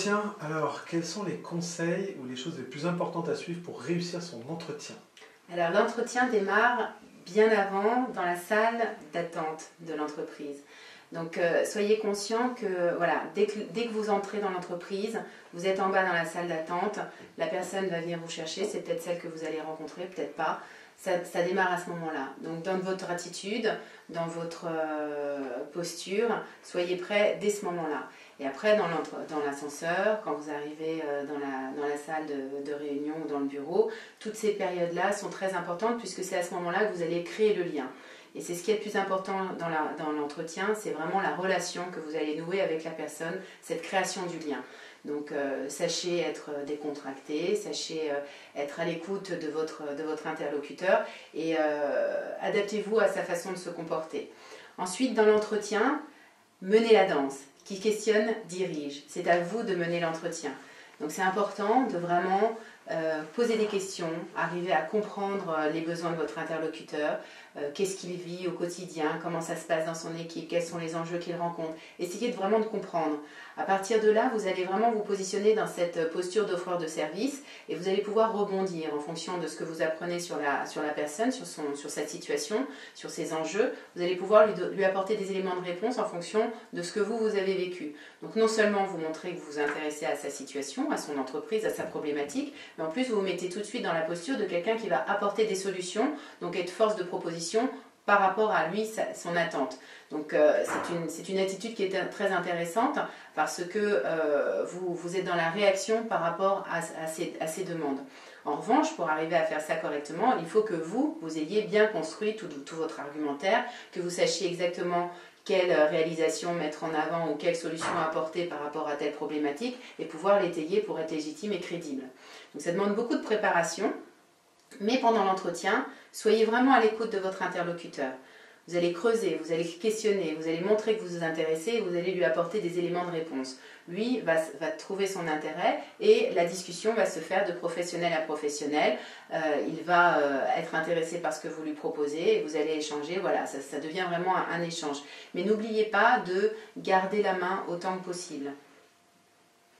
L'entretien, alors, quels sont les conseils ou les choses les plus importantes à suivre pour réussir son entretien? Alors l'entretien démarre bien avant dans la salle d'attente de l'entreprise. Donc soyez conscient que voilà, dès que vous entrez dans l'entreprise, vous êtes en bas dans la salle d'attente, la personne va venir vous chercher, c'est peut-être celle que vous allez rencontrer, peut-être pas. Ça démarre à ce moment-là. Donc dans votre attitude, dans votre posture, soyez prêts dès ce moment-là. Et après, dans l'ascenseur, quand vous arrivez dans la salle de réunion ou dans le bureau, toutes ces périodes-là sont très importantes puisque c'est à ce moment-là que vous allez créer le lien. Et c'est ce qui est le plus important dans l'entretien, c'est vraiment la relation que vous allez nouer avec la personne, cette création du lien. Donc sachez être décontracté, sachez être à l'écoute de votre interlocuteur et adaptez-vous à sa façon de se comporter. Ensuite, dans l'entretien, menez la danse. Qui questionne, dirige. C'est à vous de mener l'entretien. Donc c'est important de vraiment poser des questions, arriver à comprendre les besoins de votre interlocuteur, qu'est-ce qu'il vit au quotidien, comment ça se passe dans son équipe, quels sont les enjeux qu'il rencontre. Essayez vraiment de comprendre. À partir de là, vous allez vraiment vous positionner dans cette posture d'offreur de service et vous allez pouvoir rebondir en fonction de ce que vous apprenez sur la personne, sur sa situation, sur ses enjeux. Vous allez pouvoir lui apporter des éléments de réponse en fonction de ce que vous avez vécu. Donc non seulement vous montrez que vous vous intéressez à sa situation, à son entreprise, à sa problématique, mais en plus vous vous mettez tout de suite dans la posture de quelqu'un qui va apporter des solutions, donc être force de proposition par rapport à lui, son attente. Donc c'est une attitude qui est très intéressante parce que vous êtes dans la réaction par rapport à ces demandes. En revanche, pour arriver à faire ça correctement, il faut que vous ayez bien construit tout votre argumentaire, que vous sachiez exactement quelle réalisation mettre en avant ou quelle solution apporter par rapport à telle problématique et pouvoir l'étayer pour être légitime et crédible. Donc ça demande beaucoup de préparation, mais pendant l'entretien, soyez vraiment à l'écoute de votre interlocuteur. Vous allez creuser, vous allez questionner, vous allez montrer que vous vous intéressez et vous allez lui apporter des éléments de réponse. Lui va trouver son intérêt et la discussion va se faire de professionnel à professionnel. Il va être intéressé par ce que vous lui proposez et vous allez échanger. Voilà, ça devient vraiment un échange. Mais n'oubliez pas de garder la main autant que possible.